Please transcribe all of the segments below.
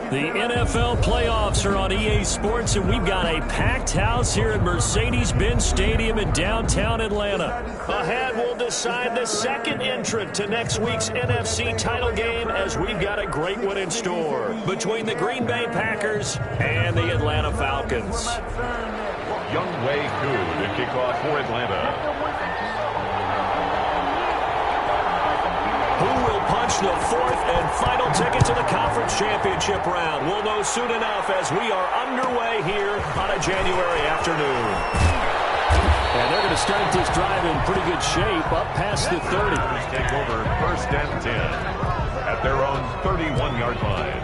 The NFL playoffs are on EA Sports, and we've got a packed house here at Mercedes-Benz Stadium in downtown Atlanta. Ahead, we'll decide the second entrant to next week's NFC title game, as we've got a great one in store between the Green Bay Packers and the Atlanta Falcons. Young Wei Koo to kick off for Atlanta. Who will punch the fourth and final ticket to the conference championship round? We'll know soon enough as we are underway here on a January afternoon. And they're going to start this drive in pretty good shape, up past the 30. Take over first and 10 at their own 31-yard line.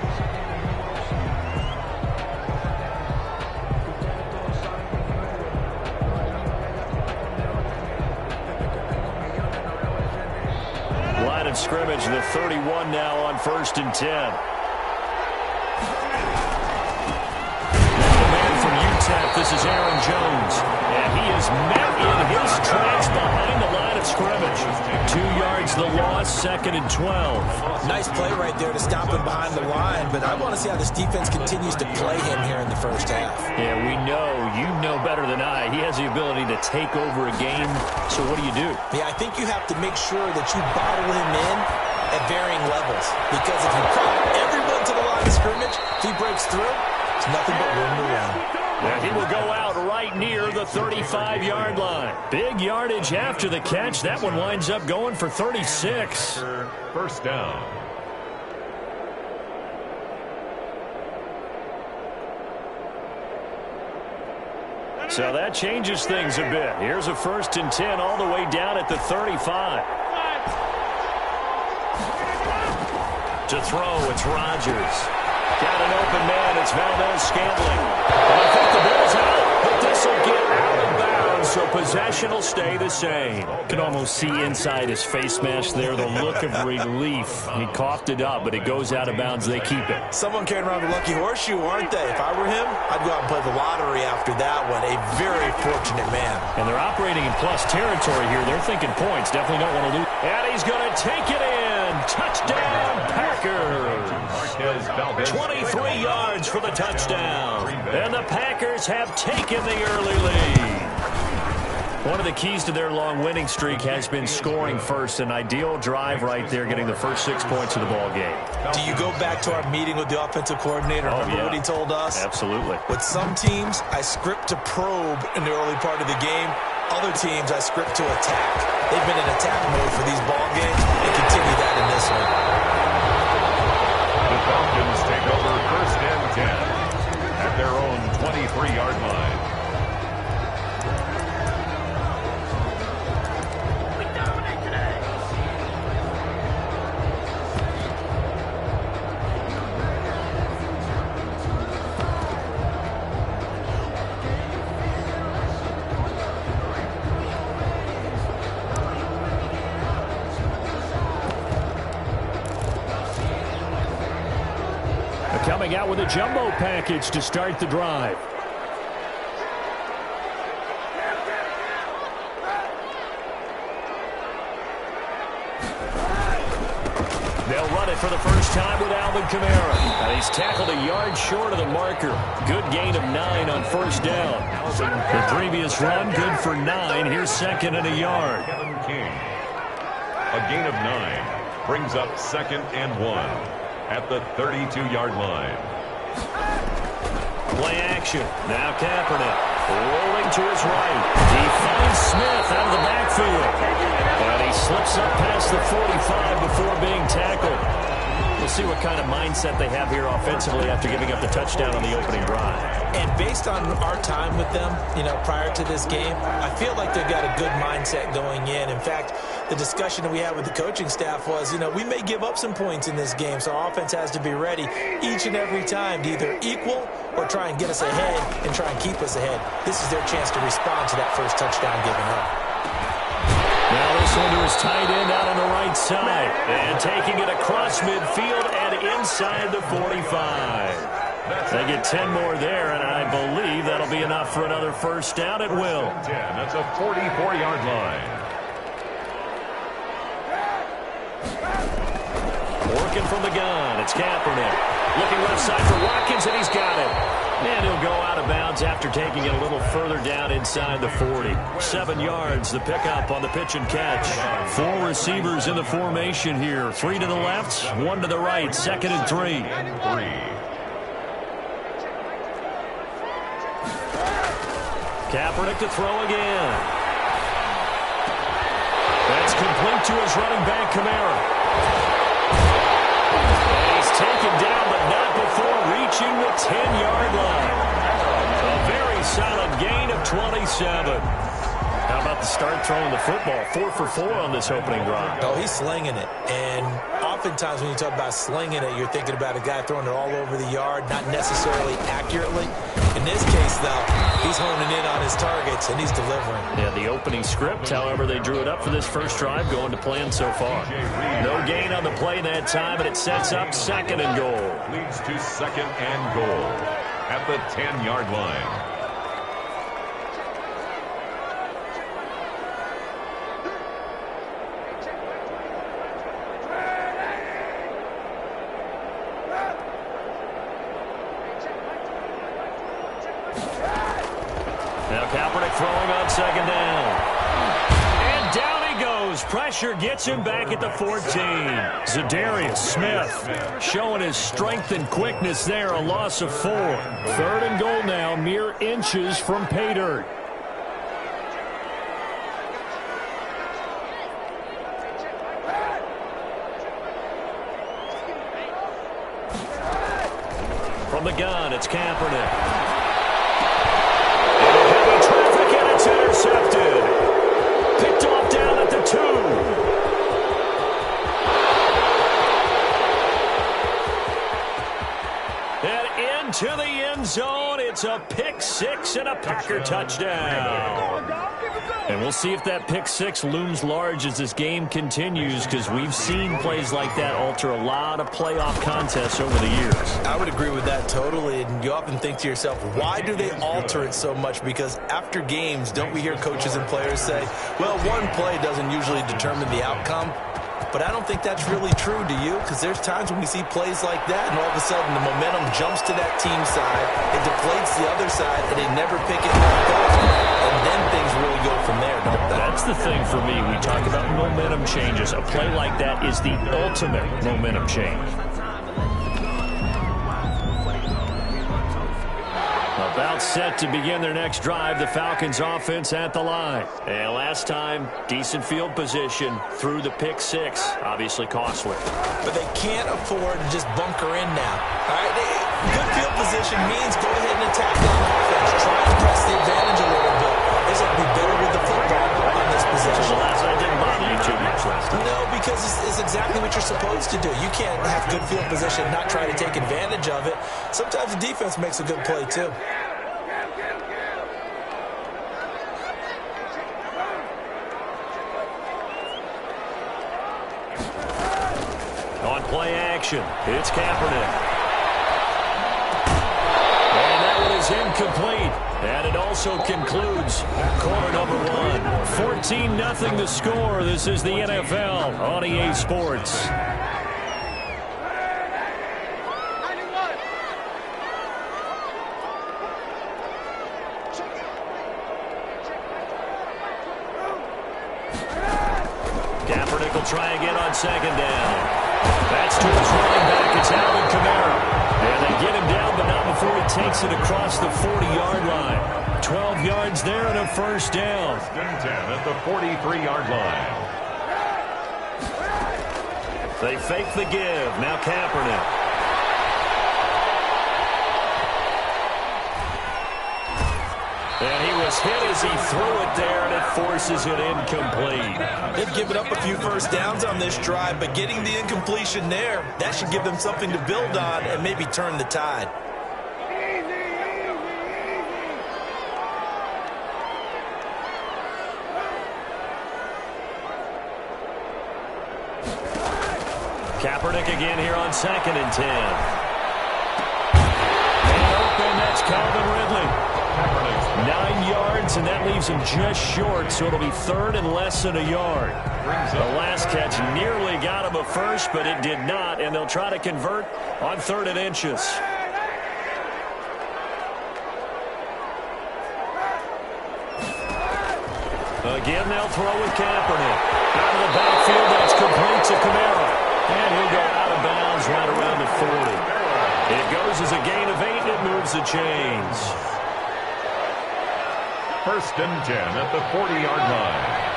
Line of scrimmage, the 31 now on first and 10. The man from UTEP, this is Aaron Jones. And he is met in his tracks behind the line of scrimmage. 2 yards the loss, second and 12. Nice play right there to stop him behind the line, but I want to see how this defense continues to play him here in the first half. Yeah, we know, you know better than I, he has the ability to take over a game. So what do you do? Yeah, I think you have to make sure that you bottle him in at varying levels, because if you cut everyone to the line of scrimmage, if he breaks through, it's nothing but room to run. And he will go out right near the 35-yard line. Big yardage after the catch. That one winds up going for 36. First down. So that changes things a bit. Here's a first and 10 all the way down at the 35. To throw, it's Rodgers. Got an open man, it's Valdez-Scantling. And I think the ball's out, but this will get out of bounds, so possession will stay the same. Can almost see inside his face mask there, the look of relief. He coughed it up, but it goes out of bounds. They keep it. Someone carrying around a lucky horseshoe, aren't they? If I were him, I'd go out and play the lottery after that one. A very fortunate man. And they're operating in plus territory here. They're thinking points. Definitely don't want to lose. And he's going to take it in. Touchdown, Packers. 23 yards for the touchdown. And the Packers have taken the early lead. One of the keys to their long winning streak has been scoring first. An ideal drive right there, getting the first 6 points of the ball game. Do you go back to our meeting with the offensive coordinator? Remember what he told us? Absolutely. With some teams, I script to probe in the early part of the game. Other teams, I script to attack. They've been in attack mode for these ball games and continue that in this one. The Falcons take over first and 10 at their own 23-yard line. Coming out with a jumbo package to start the drive. They'll run it for the first time with Alvin Kamara. And he's tackled a yard short of the marker. Good gain of 9 on first down. The previous run, good for 9. Here's second and a yard. Kevin King. A gain of 9 brings up second and 1 at the 32-yard line. Play action. Now Kaepernick rolling to his right. He finds Smith out of the backfield. And he slips up past the 45 before being tackled. We'll see what kind of mindset they have here offensively after giving up the touchdown on the opening drive. And based on our time with them, prior to this game, I feel like they've got a good mindset going in. In fact, the discussion that we had with the coaching staff was, we may give up some points in this game, so our offense has to be ready each and every time to either equal or try and get us ahead and try and keep us ahead. This is their chance to respond to that first touchdown given up. Now this one to his tight end out on the right side. And taking it across midfield and inside the 45. They get 10 more there, and I believe that'll be enough for another first down. It will. 10. That's a 44-yard line. Working from the gun. It's Kaepernick. Looking left side for Watkins, and he's got it. And he'll go out of bounds after taking it a little further down inside the 40. 7 yards, the pickup on the pitch and catch. 4 receivers in the formation here. 3 to the left, 1 to the right. 2nd and 3. Kaepernick to throw again. That's complete to his running back, Kamara. And he's taken down, but not before reaching the 10-yard line. A very solid gain of 27. How about the start throwing the football? 4 for 4 on this opening drive. Oh, he's slinging it. And oftentimes when you talk about slinging it, you're thinking about a guy throwing it all over the yard, not necessarily accurately. In this case, though, he's honing in on his targets, and he's delivering. Yeah, the opening script, however, they drew it up for this first drive, going to plan so far. No gain on the play that time, and it sets up 2nd and goal. Leads to 2nd and goal at the 10-yard line. Now Kaepernick throwing on 2nd down. And down he goes. Pressure gets him back at the 14. Zadarius Smith showing his strength and quickness there. A loss of 4. 3rd and goal now, mere inches from pay dirt. From the gun, it's Kaepernick. It's intercepted. Picked off down at the 2. And into the end zone. It's a pick 6 and a Packer touchdown. And we'll see if that pick 6 looms large as this game continues, because we've seen plays like that alter a lot of playoff contests over the years. I would agree with that totally, and you often think to yourself, why do they alter it so much? Because after games, don't we hear coaches and players say, well, one play doesn't usually determine the outcome? But I don't think that's really true, do you? Because there's times when we see plays like that, and all of a sudden the momentum jumps to that team side, it deflates the other side, and they never pick it back up. And then things really go from there, don't they? That's the thing for me. We talk about momentum changes. A play like that is the ultimate momentum change. About set to begin their next drive, the Falcons offense at the line. And last time, decent field position through the pick 6. Obviously costly. But they can't afford to just bunker in now. All right, good field position means go ahead and attack on offense. Try to press the advantage a little bit. They should be better with the football on this position. The last night didn't bother you too much last time. No, because it's exactly what you're supposed to do. You can't have good field position, not try to take advantage of it. Sometimes the defense makes a good play, too. On play action, it's Kaepernick. And that one is incomplete. And it also concludes quarter number 1. 14-0 the score. This is the NFL on EA Sports. Kaepernick will try again on 2nd down. That's to his running back. It's Alvin Kamara. And they get him down, but not before he takes it across the 40-yard line. 12 yards there and a first down. 10 at the 43-yard line. They fake the give. Now Kaepernick. And he was hit as he threw it there, and it forces it incomplete. They've given up a few first downs on this drive, but getting the incompletion there, that should give them something to build on and maybe turn the tide. Kaepernick again here on 2nd and 10. And open, that's Calvin Ridley. 9 yards, and that leaves him just short, so it'll be third and less than a yard. The last catch nearly got him a first, but it did not, and they'll try to convert on 3rd and inches. Again, they'll throw with Kaepernick. Out of the backfield, that's complete to Kamara. And he'll go out of bounds right around the 40. It goes as a gain of 8, and it moves the chains. 1st and 10 at the 40-yard line.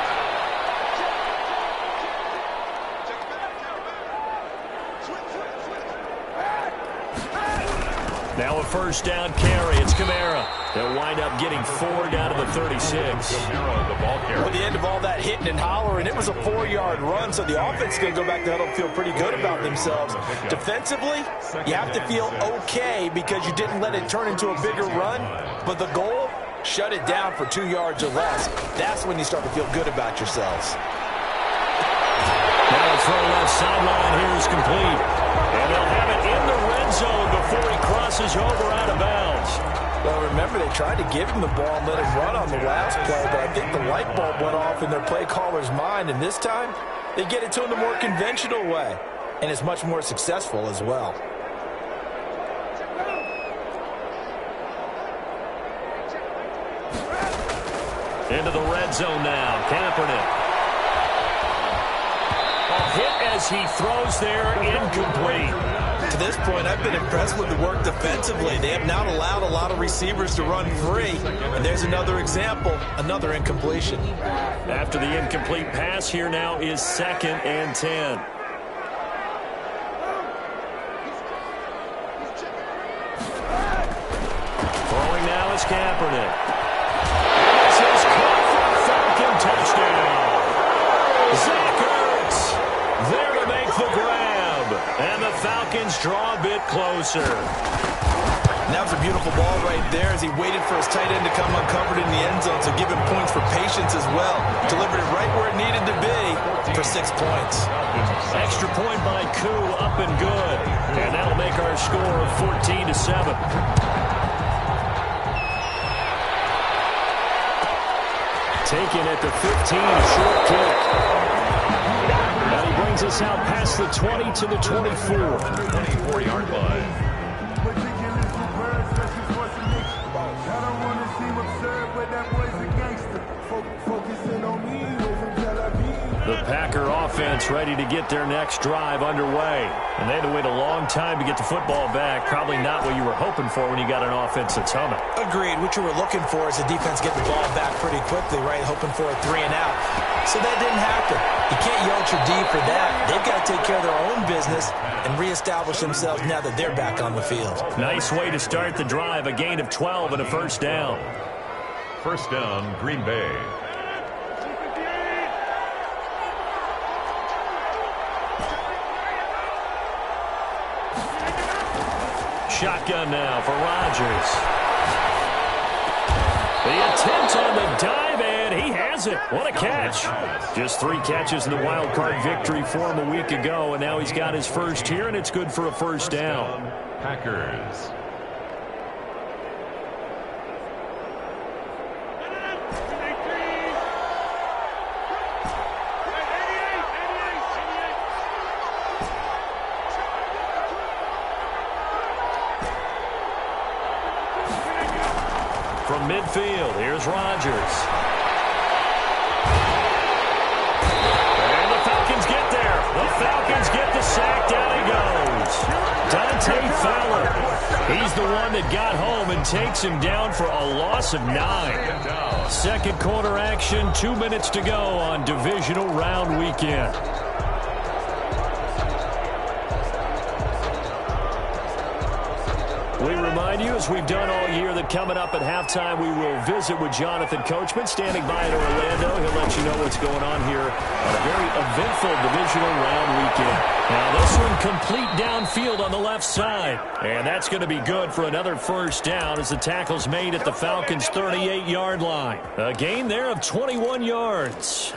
Now a 1st down carry. It's Kamara. They'll wind up getting 4 down to the 36. Kamara, the ball carrier. At the end of all that hitting and hollering, it was a 4-yard run, so the offense is going to go back to huddle and feel pretty good about themselves. Defensively, you have to feel okay because you didn't let it turn into a bigger run, but the goal, shut it down for 2 yards or less. That's when you start to feel good about yourselves. Now the throw left sideline here is complete. And they'll have it in the red zone before he crosses over out of bounds. Well, remember, they tried to give him the ball and let him run on the last play, but I think the light bulb went off in their play caller's mind, and this time, they get it to him the more conventional way, and it's much more successful as well. Into the red zone now. Kaepernick. A hit as he throws there, incomplete. To this point, I've been impressed with the work defensively. They have not allowed a lot of receivers to run free. And there's another example, another incompletion. After the incomplete pass, here now is 2nd and 10. Throwing now is Kaepernick. This is caught for a Falcon touchdown. Zach Ertz there to make the grab. And the Falcons draw a bit closer. And that was a beautiful ball right there as he waited for his tight end to come uncovered in the end zone, so give him points for patience as well. Delivered it right where it needed to be for 6 points. Extra point by Koo, up and good. And that'll make our score 14-7. Taken at the 15, a short kick. And he brings us out past the 20 to the 24. 24-yard line. The Packer offense ready to get their next drive underway. And they had to wait a long time to get the football back. Probably not what you were hoping for when you got an offense that's humming. Agreed. What you were looking for is the defense get the ball back pretty quickly, right? Hoping for a 3 and out. So that didn't happen. You can't yell at your D for that. They've got to take care of their own business and reestablish themselves now that they're back on the field. Nice way to start the drive. A gain of 12 and a 1st down. 1st down, Green Bay. Shotgun now for Rodgers. The attempt on the dive, and he has it. What a catch. Just 3 catches in the wild card victory for him a week ago, and now he's got his first here, and it's good for a 1st down. Packers. From midfield, here's Rodgers. And the Falcons get there. The Falcons get the sack. Down he goes. Dante Fowler. He's the one that got home and takes him down for a loss of 9. Second quarter action, 2 minutes to go on divisional round weekend. We remind you, as we've done all year, that coming up at halftime, we will visit with Jonathan Coachman, standing by in Orlando. He'll let you know what's going on here on a very eventful divisional round weekend. Now, this one complete downfield on the left side. And that's going to be good for another 1st down as the tackle's made at the Falcons' 38-yard line. A gain there of 21 yards.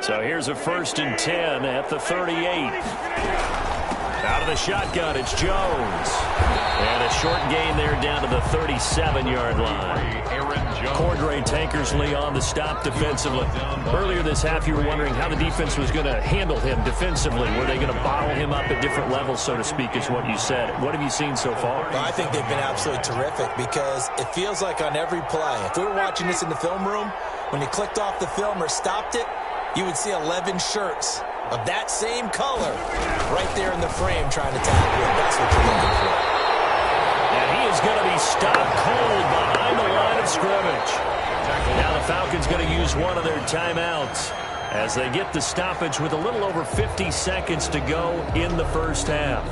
So here's a 1st and 10 at the 38. Out of the shotgun, it's Jones. And a short gain there down to the 37-yard line. Cordray Tankersley on the stop defensively. Earlier this half, you were wondering how the defense was going to handle him defensively. Were they going to bottle him up at different levels, so to speak, is what you said. What have you seen so far? Well, I think they've been absolutely terrific because it feels like on every play, if we were watching this in the film room, when you clicked off the film or stopped it, you would see 11 shirts of that same color right there in the frame trying to tackle it. That's what you're looking for. And he is going to be stopped cold behind the line of scrimmage. Now the Falcons going to use one of their timeouts as they get the stoppage with a little over 50 seconds to go in the first half.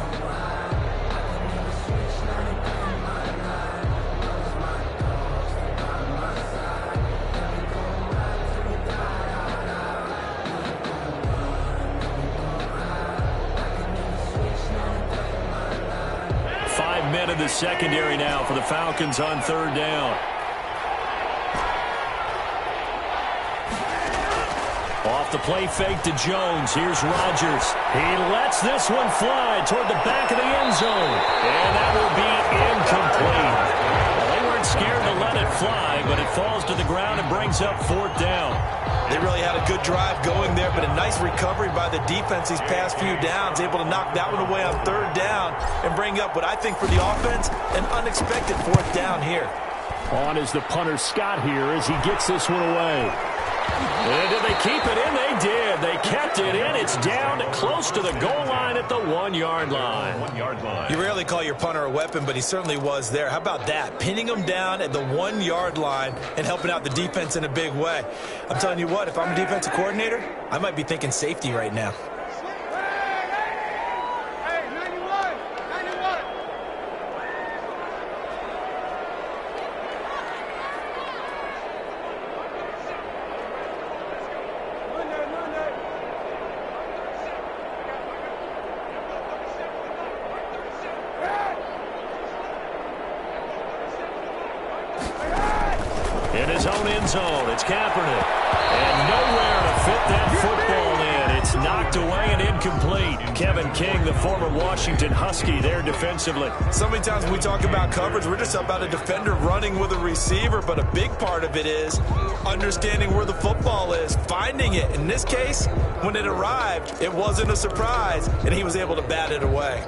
In the secondary now for the Falcons on 3rd down. Off the play fake to Jones. Here's Rodgers. He lets this one fly toward the back of the end zone. And that will be incomplete. Well, they weren't scared to let it fly, but it falls to the ground and brings up 4th down. They really had a good drive going there, but a nice recovery by the defense these past few downs, able to knock that one away on 3rd down and bring up what I think for the offense, an unexpected 4th down here. On is the punter Scott here as he gets this one away. And did they keep it in? They did. They kept it in. It's down close to the goal line at the 1-yard line. You rarely call your punter a weapon, but he certainly was there. How about that? Pinning him down at the 1-yard line and helping out the defense in a big way. I'm telling you what, if I'm a defensive coordinator, I might be thinking safety right now. In his own end zone, it's Kaepernick. And nowhere to fit that football in. It's knocked away and incomplete. Kevin King, the former Washington Husky, there defensively. So many times when we talk about coverage, we're just about a defender running with a receiver, but a big part of it is understanding where the football is, finding it. In this case, when it arrived, it wasn't a surprise, and he was able to bat it away.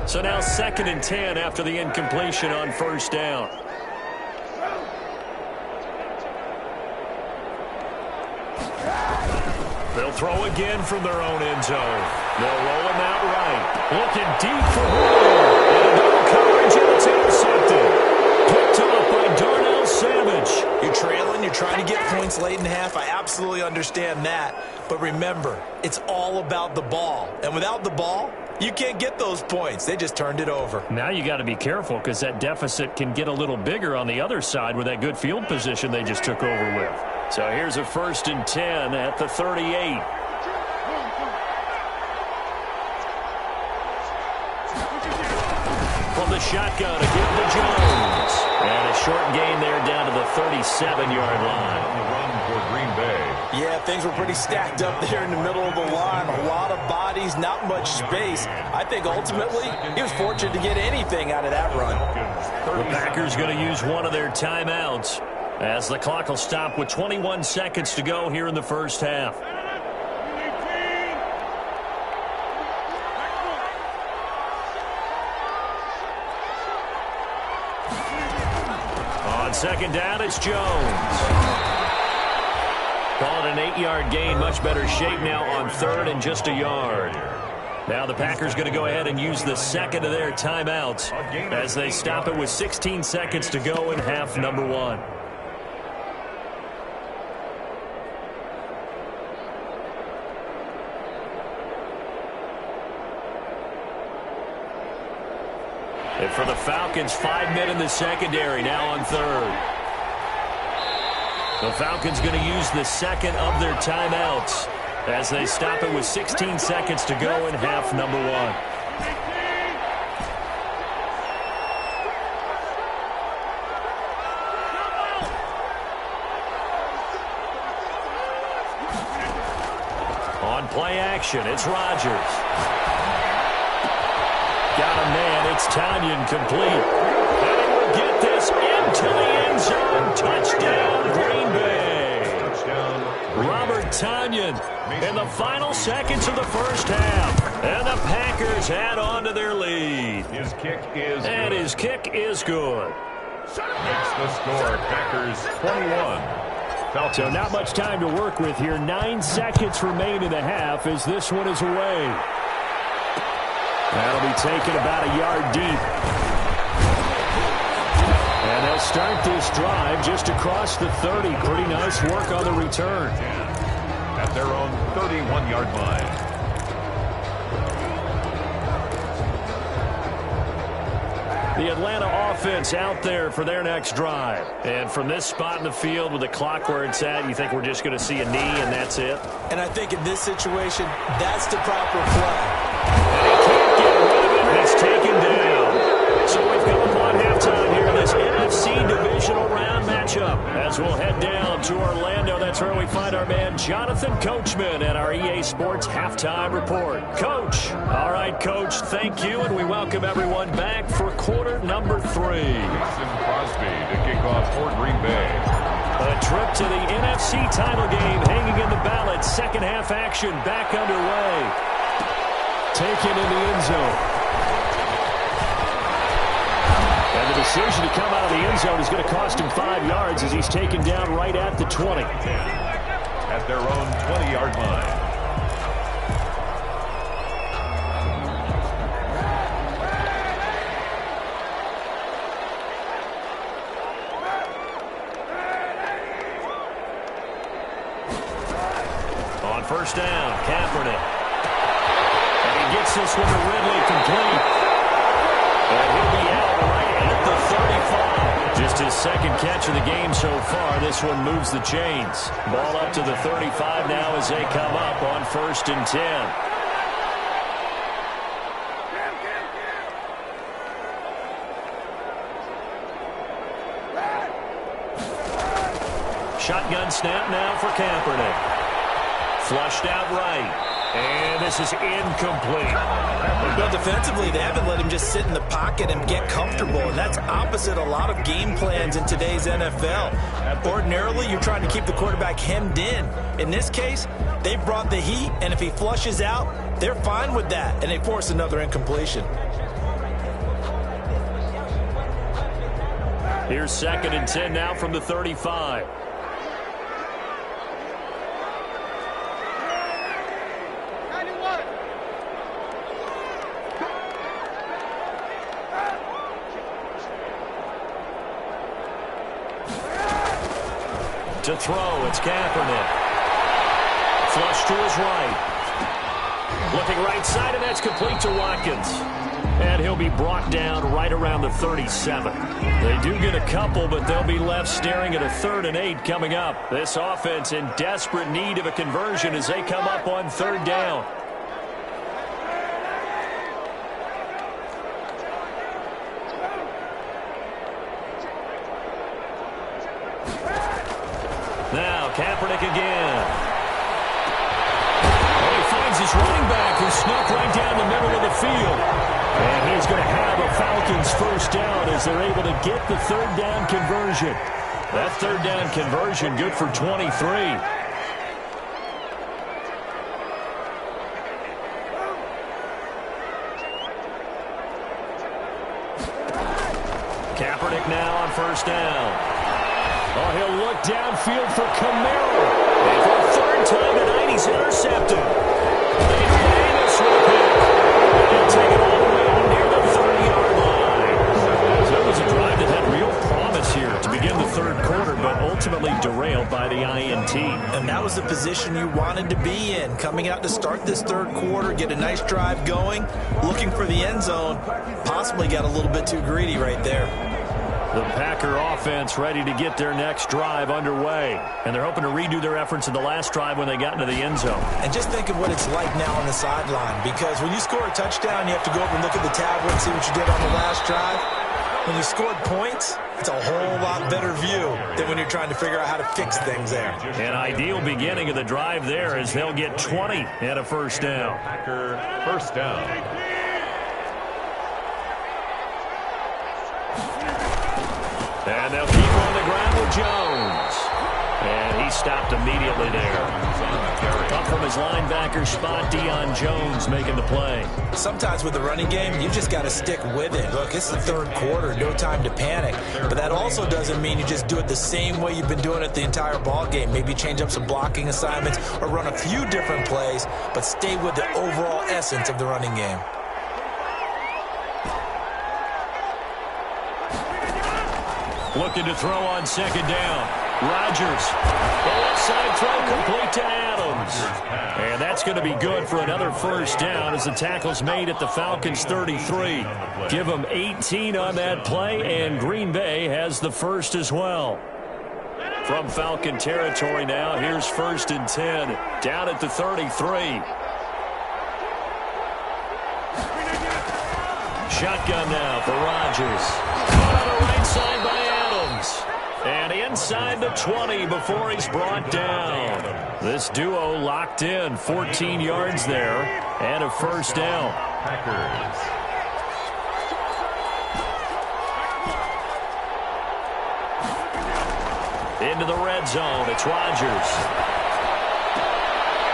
So now 2nd and 10 after the incompletion on 1st down. They'll throw again from their own end zone. They'll roll him out right. Looking deep for Hoover. And no coverage, and it's intercepted. Picked up by Darnell Savage. You're trailing, you're trying to get points late in half. I absolutely understand that. But remember, it's all about the ball. And without the ball, you can't get those points. They just turned it over. Now you got to be careful because that deficit can get a little bigger on the other side with that good field position they just took over with. So here's a 1st and 10 at the 38. From the shotgun again to Jones. And a short gain there down to the 37-yard line. On the run for Green Bay. Yeah, things were pretty stacked up there in the middle of the line. A lot of bodies, not much space. I think ultimately he was fortunate to get anything out of that run. The Packers going to use one of their timeouts as the clock will stop with 21 seconds to go here in the first half. On 2nd down, it's Jones. Call it an 8-yard gain, much better shape now on 3rd and just a yard. Now the Packers going to go ahead and use the 2nd of their timeouts as they stop it with 16 seconds to go in half number 1. And for the Falcons, 5 men in the secondary now on 3rd. The Falcons going to use the 2nd of their timeouts as they stop it with 16 seconds to go in half number 1. On play action, it's Rodgers. Got a man, it's Tonyan complete. And he will get this into the end zone. Touchdown, Green Bay. Touchdown. Robert Tonyan in the final seconds of the first half. And the Packers add on to their lead. His kick is and good. his kick is good. Makes the score, Packers 21. Falcons. So not much time to work with here. 9 seconds remain in the half as this one is away. That'll be taken about a yard deep. And they'll start this drive just across the 30. Pretty nice work on the return. At their own 31-yard line. The Atlanta offense out there for their next drive. And from this spot in the field with the clock where it's at, you think we're just going to see a knee and that's it? And I think in this situation, that's the proper play. And he can't get rid of it, and it's taken down. So we've come upon halftime here in this NFC divisional round matchup. As we'll head down to Orlando, that's where we find our man Jonathan Coachman at our EA Sports Halftime Report. Coach. All right, Coach, thank you, and we welcome everyone back for quarter number 3. Mason Crosby to kick off for Green Bay. A trip to the NFC title game hanging in the balance. Second half action back underway. Taken in the end zone. And the decision to come out of the end zone is going to cost him 5 yards as he's taken down right at the 20. At their own 20-yard line. On first down, Kaepernick. And he gets this one to Ridley complete. And he'll be out right at the 35. Just his second catch of the game so far. This one moves the chains. Ball up to the 35 now as they come up on 1st and 10. Shotgun snap now for Kaepernick. Flushed out right. And this is incomplete. Well, defensively, they haven't let him just sit in the pocket and get comfortable, and that's opposite a lot of game plans in today's NFL. Ordinarily, you're trying to keep the quarterback hemmed in. In this case, they brought the heat, and if he flushes out, they're fine with that, and they force another incompletion. Here's 2nd and 10 now from the 35. To throw, it's Kaepernick. Flush to his right. Looking right side, and that's complete to Watkins. And he'll be brought down right around the 37. They do get a couple, but they'll be left staring at a 3rd and 8 coming up. This offense in desperate need of a conversion as they come up on 3rd down. Now, Kaepernick again. Oh, he finds his running back who snuck right down the middle of the field. And he's going to have a Falcons first down as they're able to get the 3rd down conversion. That 3rd down conversion good for 23. Kaepernick now on first down. Oh, he'll look downfield for Camaro. And for the 3rd time tonight, he's intercepted. Adrian Amos with a pick. He'll take it all the way out near the 30-yard line. So that was a drive that had real promise here to begin the 3rd quarter, but ultimately derailed by the INT. And that was the position you wanted to be in. Coming out to start this 3rd quarter, get a nice drive going, looking for the end zone. Possibly got a little bit too greedy right there. The Packer offense ready to get their next drive underway. And they're hoping to redo their efforts in the last drive when they got into the end zone. And just think of what it's like now on the sideline. Because when you score a touchdown, you have to go over and look at the tablet and see what you did on the last drive. when you scored points, it's a whole lot better view than when you're trying to figure out how to fix things there. An ideal beginning of the drive there as they'll get 20 and a first down. Packer first down. And they'll keep on the ground with Jones. And he stopped immediately there. Up from his linebacker spot, Deion Jones making the play. Sometimes with the running game, you just got to stick with it. Look, it's the third quarter, no time to panic. But that also doesn't mean you just do it the same way you've been doing it the entire ball game. Maybe change up some blocking assignments or run a few different plays, but stay with the overall essence of the running game. Looking to throw on second down. Rodgers. The left side throw complete to Adams. And that's going to be good for another first down as the tackle's made at the Falcons' 33. Give them 18 on that play, and Green Bay has the first as well. From Falcon territory now, here's 1st and 10. Down at the 33. Shotgun now for Rodgers. On the right side by Adams. And inside the 20 before he's brought down. This duo locked in, 14 yards there, and a first down. Packers. Into the red zone, it's Rodgers.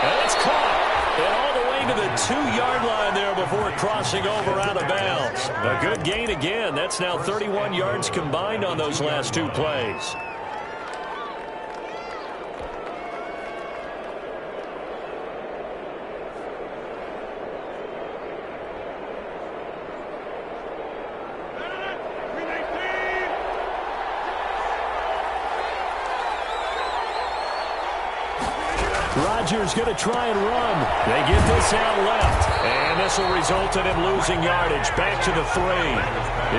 And it's caught. And all the way to the 2-yard line there before crossing over out of bounds. A good gain again. That's now 31 yards combined on those last two plays. Rodgers going to try and run. They get this out left. And this will result in him losing yardage. Back to the 3.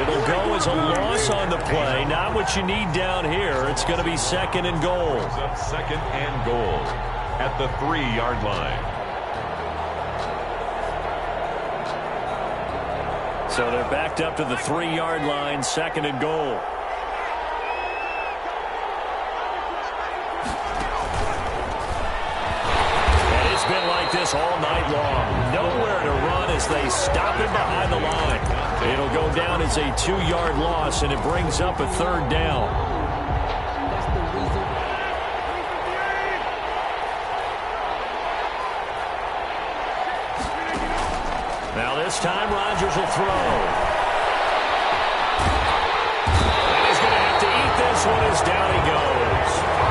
It'll go as a loss on the play. Not what you need down here. It's going to be 2nd and goal. 2nd and goal at the 3-yard line. So they're backed up to the 3-yard line. 2nd and goal. Been like this all night long. Nowhere to run as they stop him behind the line. It'll go down as a 2-yard loss, and it brings up a 3rd down. Now this time Rodgers will throw. And he's going to have to eat this one as down he goes.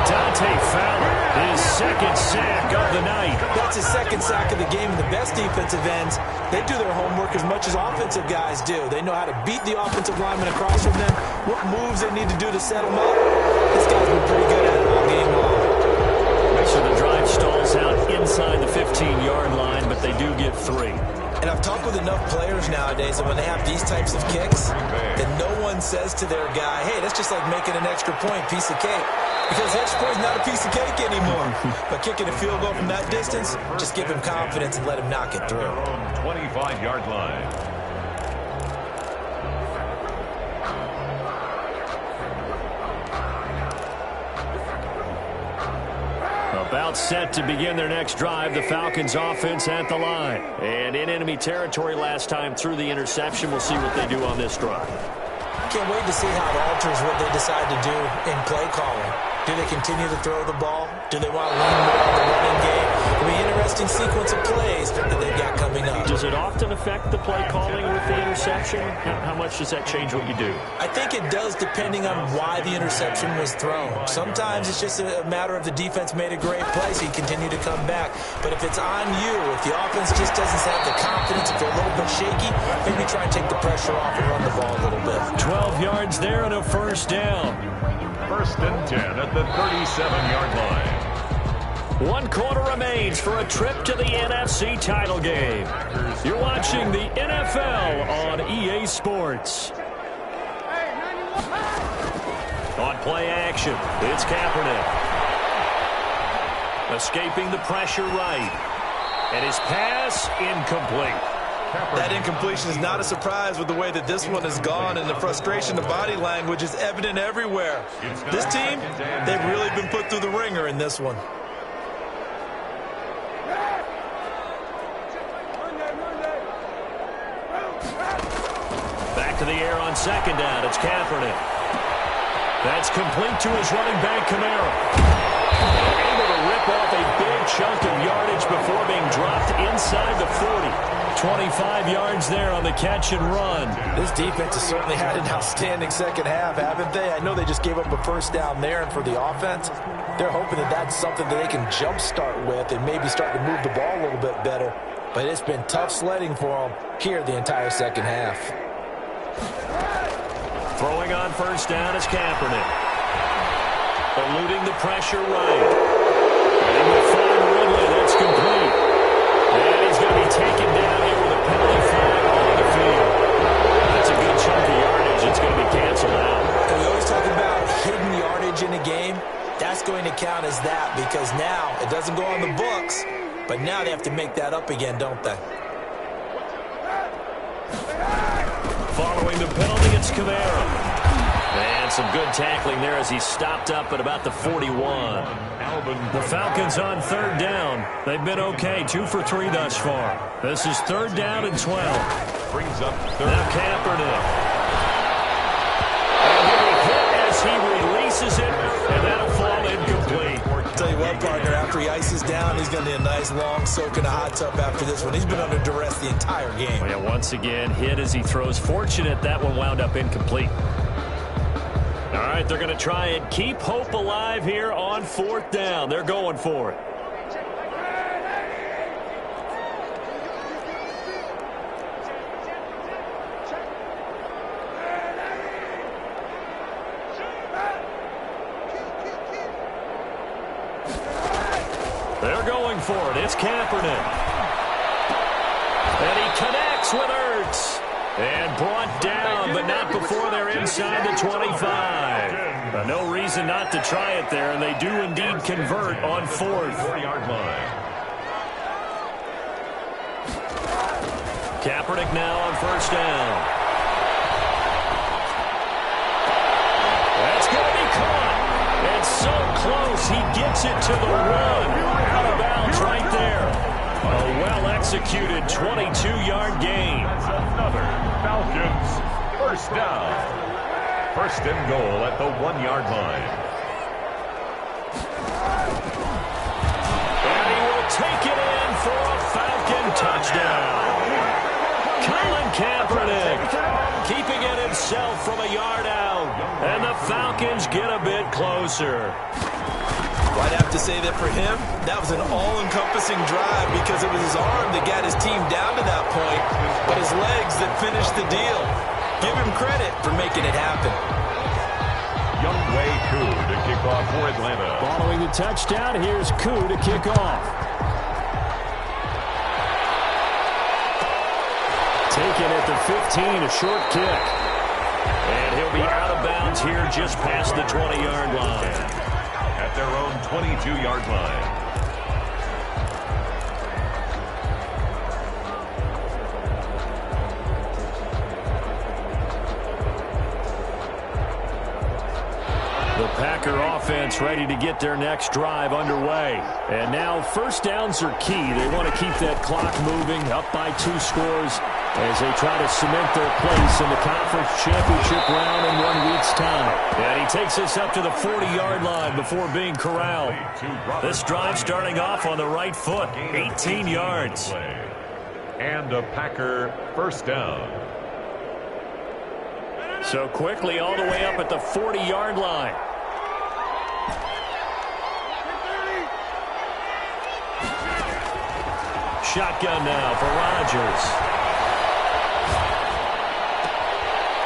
Dante Fowler, his 2nd sack of the night. That's his 2nd sack of the game, and the best defensive ends, they do their homework as much as offensive guys do. They know how to beat the offensive lineman across from them, what moves they need to do to set them up. This guy's been pretty good at it all game long. So the drive stalls out inside the 15-yard line, but they do get 3. And I've talked with enough players nowadays that when they have these types of kicks, that no one says to their guy, hey, that's just like making an extra point, piece of cake. Because the extra point is not a piece of cake anymore. But kicking a field goal from that distance, just give him confidence and let him knock it through. 25-yard line. About set to begin their next drive, the Falcons offense at the line. And in enemy territory last time through the interception. We'll see what they do on this drive. Can't wait to see how it alters what they decide to do in play calling. Do they continue to throw the ball? Do they want to lean more on the running game? It'll be an interesting sequence of plays that they've got coming up. Does it often affect the play calling with the interception? How much does that change what you do? I think it does depending on why the interception was thrown. Sometimes it's just a matter of the defense made a great play, so you continue to come back. But if it's on you, if the offense just doesn't have the confidence, if they're a little bit shaky, maybe try and take the pressure off and run the ball a little bit. 12 yards there and a first down. 1st and 10 at the 37-yard line. 1 quarter remains for a trip to the NFC title game. You're watching the NFL on EA Sports. On play action, it's Kaepernick. Escaping the pressure right. And his pass incomplete. That incompletion is not a surprise with the way that this one has gone, and the frustration, the body language is evident everywhere. This team, they've really been put through the ringer in this one. Back to the air on second down. It's Kaepernick. That's complete to his running back, Kamara. Able to rip off a big chunk of yardage before being dropped inside the 40. 25 yards there on the catch and run. This defense has certainly had an outstanding second half, haven't they? I know they just gave up a first down there, and for the offense, they're hoping that that's something that they can jumpstart with and maybe start to move the ball a little bit better. But it's been tough sledding for them here the entire second half. Throwing on first down is Kaepernick. Eluding the pressure right. And he will find Ridley. That's complete. And he's going to be taken down here with a penalty flag on the field. That's a good chunk of yardage. It's going to be canceled out. And we always talk about hidden yardage in a game. That's going to count as that because now it doesn't go on the books, but now they have to make that up again, don't they? Following the penalty, it's Kamara. And some good tackling there as he stopped up at about the 41. The Falcons on third down. They've been okay, 2 for 3 thus far. This is third down and 12. Brings up third. Now Kaepernick. And he'll be hit as he releases it, and that'll fall incomplete. I'll tell you what, partner, after he ices down, he's going to need a nice long soak in a hot tub after this one. He's been under duress the entire game. Well, yeah, once again, hit as he throws. Fortunate that one wound up incomplete. All right, they're going to try and keep hope alive here on fourth down. They're going for it. They're going for it. It's Kaepernick. And he connects with Ertz. And brought down, but not before they're inside the 25. No reason not to try it there, and they do indeed convert on fourth. 40-yard line. Kaepernick now on first down. That's going to be caught. It's so close. He gets it to the one. Out of bounds right there. A well-executed 22-yard gain. Another Falcons first down. First and goal at the 1-yard line. And he will take it in for a Falcon touchdown. Colin Kaepernick keeping it himself from a yard out. And the Falcons get a bit closer. Well, I'd have to say that for him, that was an all-encompassing drive because it was his arm that got his team down to that point, but his legs that finished the deal. Give him credit for making it happen. Younghoe Koo to kick off for Atlanta. Following the touchdown, here's Koo to kick off. Taken at the 15, a short kick. And he'll be out of bounds here just past the 20-yard line. At their own 22-yard line. The Packer offense ready to get their next drive underway. And now first downs are key. They want to keep that clock moving, up by 2 scores as they try to cement their place in the conference championship round in 1 week's time. And he takes us up to the 40-yard line before being corralled. This drive starting off on the right foot, 18 yards. And a Packer first down. So quickly all the way up at the 40-yard line. Shotgun now for Rodgers.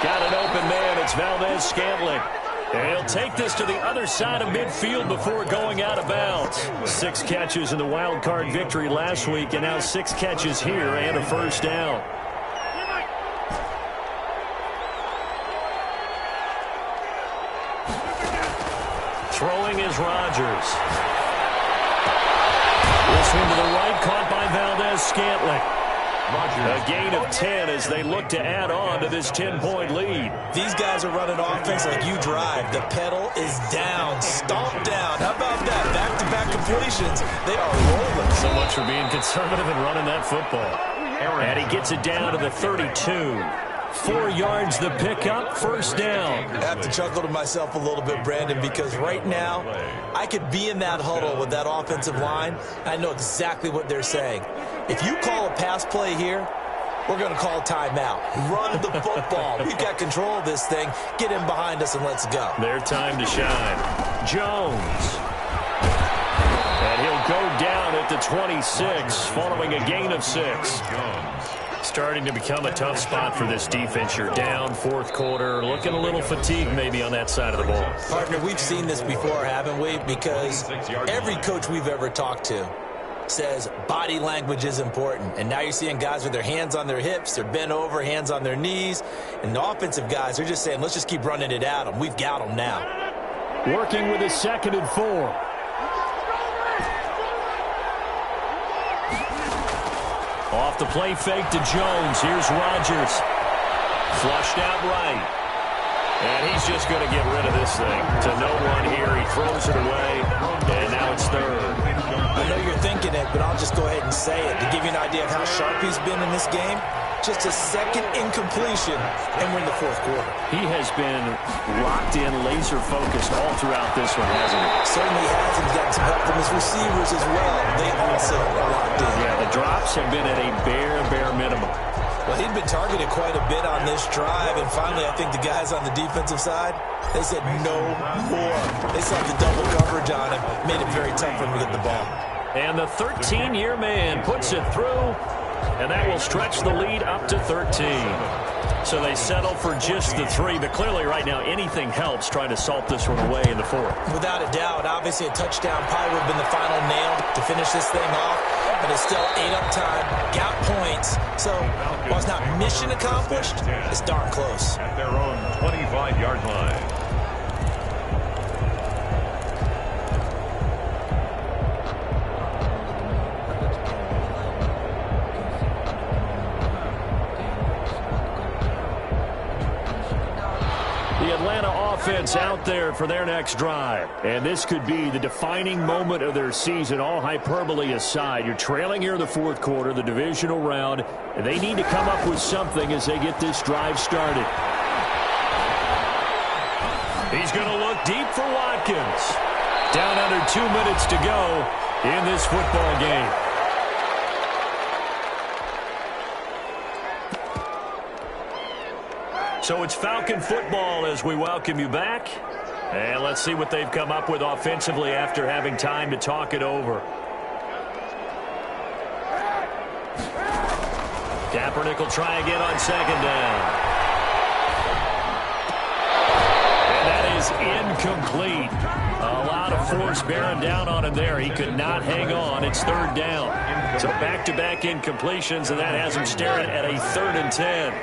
Got an open man. It's Valdez-Scantling. And he'll take this to the other side of midfield before going out of bounds. 6 catches in the wild card victory last week, and now 6 catches here and a first down. Throwing is Rodgers. This one to the right, caught by Valdez-Scantling. A gain of 10 as they look to add on to this 10-point lead. These guys are running offense like you drive. The pedal is down, stomp down. How about that? Back-to-back completions. They are rolling. So much for being conservative and running that football. And he gets it down to the 32. 4 yards the pickup, first down. I have to chuckle to myself a little bit, Brandon, because right now I could be in that huddle with that offensive line. I know exactly what they're saying. If you call a pass play here, we're going to call timeout. Run the football. We've got control of this thing. Get in behind us and let's go. Their time to shine. Jones. And he'll go down at the 26 following a gain of 6. Starting to become a tough spot for this defense. You're down, fourth quarter, looking a little fatigued maybe on that side of the ball. Partner, we've seen this before, haven't we? Because every coach we've ever talked to says body language is important. And now you're seeing guys with their hands on their hips, they're bent over, hands on their knees. And the offensive guys are just saying, let's just keep running it at them. We've got them now. Working with a 2nd and 4. Off the play fake to Jones. Here's Rodgers. Flushed out right. And he's just going to get rid of this thing. To no one here. He throws it away. And now it's 3rd. I know you're thinking it, but I'll just go ahead and say it. To give you an idea of how sharp he's been in this game, just a second incompletion, and we're in the fourth quarter. He has been locked in, laser-focused all throughout this one, hasn't he? Certainly has, and he's gotten some help from his receivers as well. They also are locked in. Yeah, the drops have been at a bare minimum. Well, he'd been targeted quite a bit on this drive, and finally I think the guys on the defensive side, they said no more. They saw the double coverage on him, made it very tough for him to get the ball. And the 13-year man puts it through, and that will stretch the lead up to 13. So they settle for just the 3, but clearly right now anything helps trying to salt this one away in the 4th. Without a doubt, obviously a touchdown probably would have been the final nail to finish this thing off, but it's still 8 up time, got points. So while it's not mission accomplished, it's darn close. At their own 25-yard line. Offense out there for their next drive. And this could be the defining moment of their season, all hyperbole aside. You're trailing here in the fourth quarter, the divisional round, and they need to come up with something as they get this drive started. He's going to look deep for Watkins. Down under 2 minutes to go in this football game. So it's Falcon football as we welcome you back. And let's see what they've come up with offensively after having time to talk it over. Kaepernick will try again on 2nd down. And that is incomplete. A lot of force bearing down on him there. He could not hang on. It's 3rd down. So back-to-back incompletions, and that has him staring at a 3rd and 10.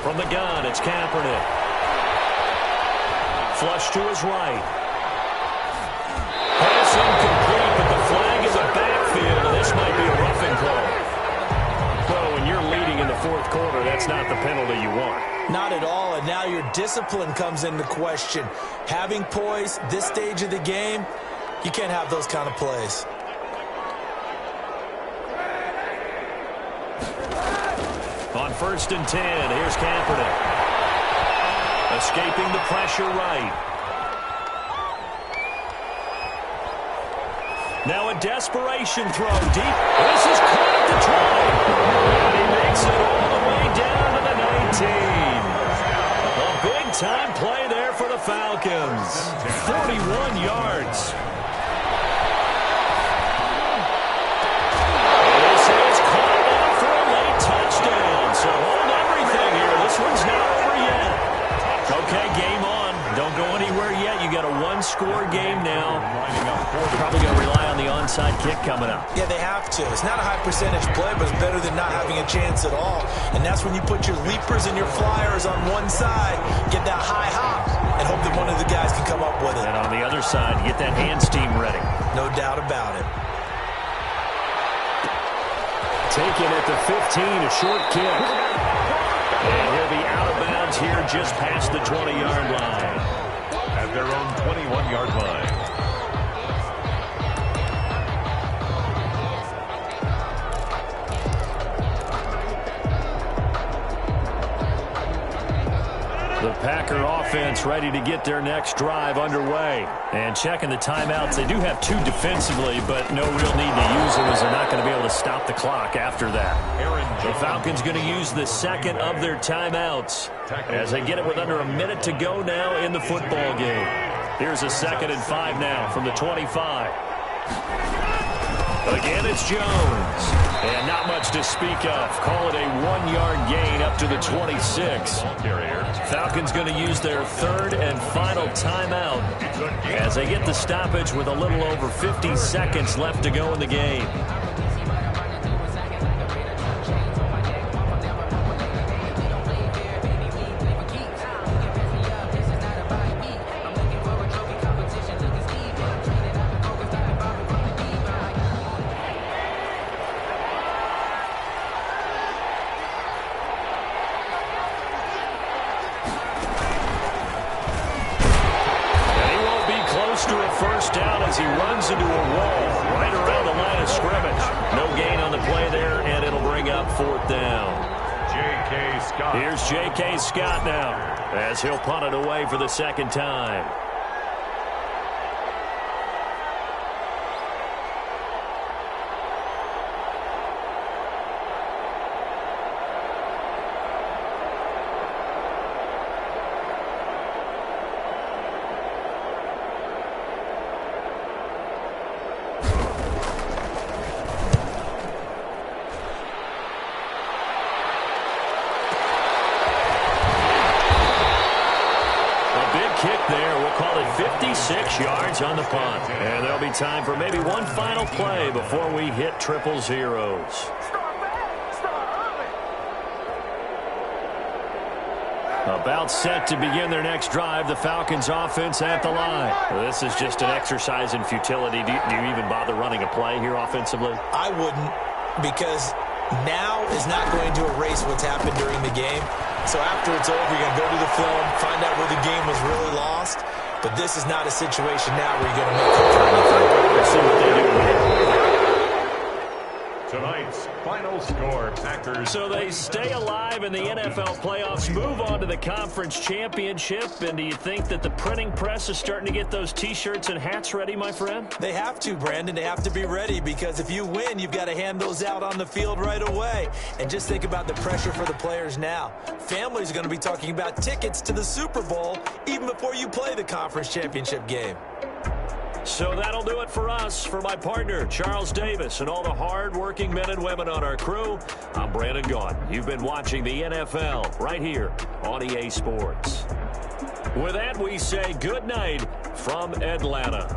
From the gun, it's Kaepernick. Flush to his right. Pass incomplete, but the flag is a backfield, and this might be a roughing call. Well, when you're leading in the fourth quarter, that's not the penalty you want. Not at all, and now your discipline comes into question. Having poise this stage of the game, you can't have those kind of plays. On 1st and 10, here's Kaepernick. Escaping the pressure right. Now a desperation throw deep. This is caught at the 20. And he makes it all the way down to the 19. A big-time play there for the Falcons. 41 yards. So hold everything here. This one's not over yet. Okay, game on. Don't go anywhere yet. You got a one-score game now. Probably going to rely on the onside kick coming up. Yeah, they have to. It's not a high-percentage play, but it's better than not having a chance at all. And that's when you put your leapers and your flyers on one side, get that high hop, and hope that one of the guys can come up with it. And on the other side, get that hands team ready. No doubt about it. taken at the 15, a short kick. And he'll be out of bounds here just past the 20-yard line. At their own 21-yard line. The Packer offense ready to get their next drive underway. And checking the timeouts, they do have 2 defensively, but no real need to use them as they're not going to be able to stop the clock after that. The Falcons going to use the second of their timeouts as they get it with under a minute to go now in the football game. Here's a 2nd and 5 now from the 25. Again, it's Jones. And not much to speak of. Call it a 1-yard gain up to the 26. Falcons going to use their 3rd and final timeout as they get the stoppage with a little over 50 seconds left to go in the game. To a first down as he runs into a wall right around the line of scrimmage. No gain on the play there, and it'll bring up 4th down. J.K. Scott. Here's J.K. Scott now as he'll punt it away for the 2nd time. Kick there. We'll call it 56 yards on the punt. And there'll be time for maybe one final play before we hit 000. About set to begin their next drive. The Falcons offense at the line. This is just an exercise in futility. Do you even bother running a play here offensively? I wouldn't, because now is not going to erase what's happened during the game. So after it's over, you're going to go to the film, find out where the game was really lost. But this is not a situation now where you're going to make up for anything. Let's see what they do here. Tonight's final score, Packers. So they stay alive in the NFL playoffs, move on to the conference championship. And do you think that the printing press is starting to get those T-shirts and hats ready, my friend? They have to, Brandon. They have to be ready, because if you win, you've got to hand those out on the field right away. And just think about the pressure for the players now. Families are going to be talking about tickets to the Super Bowl even before you play the conference championship game. So that'll do it for us. For my partner, Charles Davis, and all the hard-working men and women on our crew, I'm Brandon Gaudin. You've been watching the NFL right here on EA Sports. With that, we say good night from Atlanta.